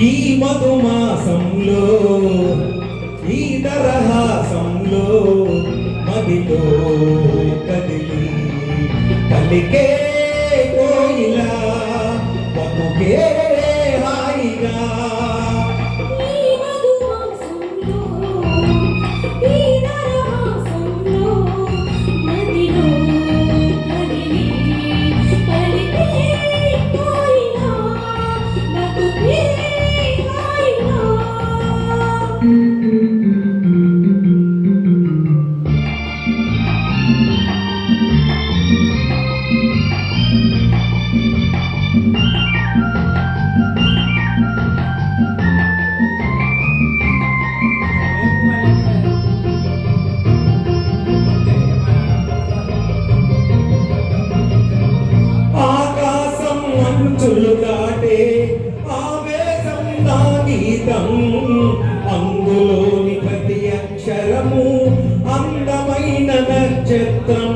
ఈ మధుమాసంలో ఈ దరహాసంలో మదిలో కదిలి పలికే కోయిలా బతుకే హాయిగా అంచులు దాటే ఆవేశం నా గీతం అందులోని ప్రతి అక్షరము అందమైన నక్షత్రం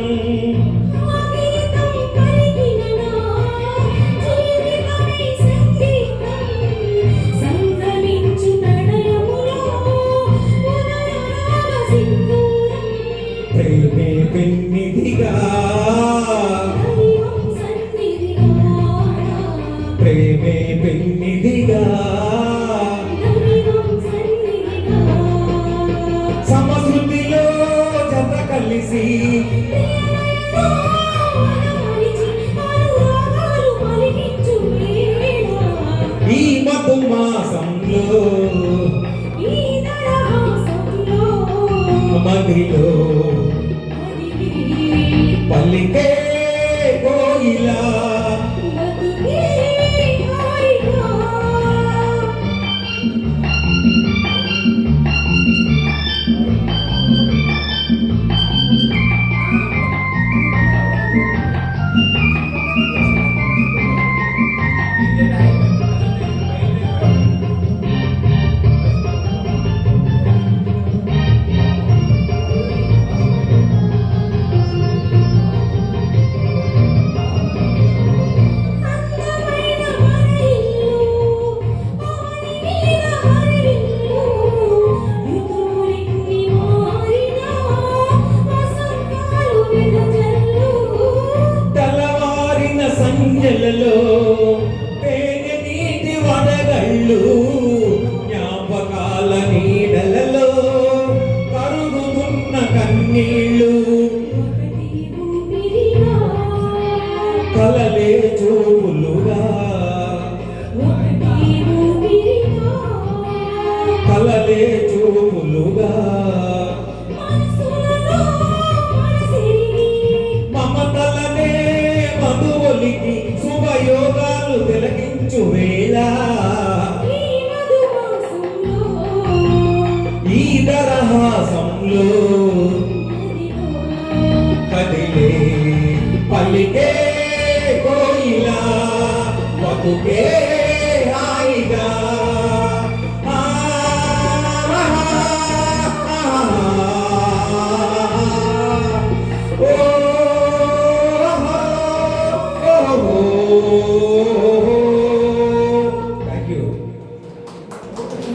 ప్రేమే పెన్నిధిగా ప్రేమే పెన్నిధిగా సమశృతిలో జత కలిసి ఈ మధుమాసంలో మదిలో పలికే కోయిలా సంజలలో తేనె నీటి వడగళ్ళు జ్ఞాపకాల నీడలలో కరుగుతున్న కన్నీళ్ళు కలలే చూపులుగా కలలే చూపులుగా మమతలనే మధువలికి శుభయోగాలు తిలకించు వేళ ఈ దరహాసంలో కదిలే పలికే కోయిలా బతుకే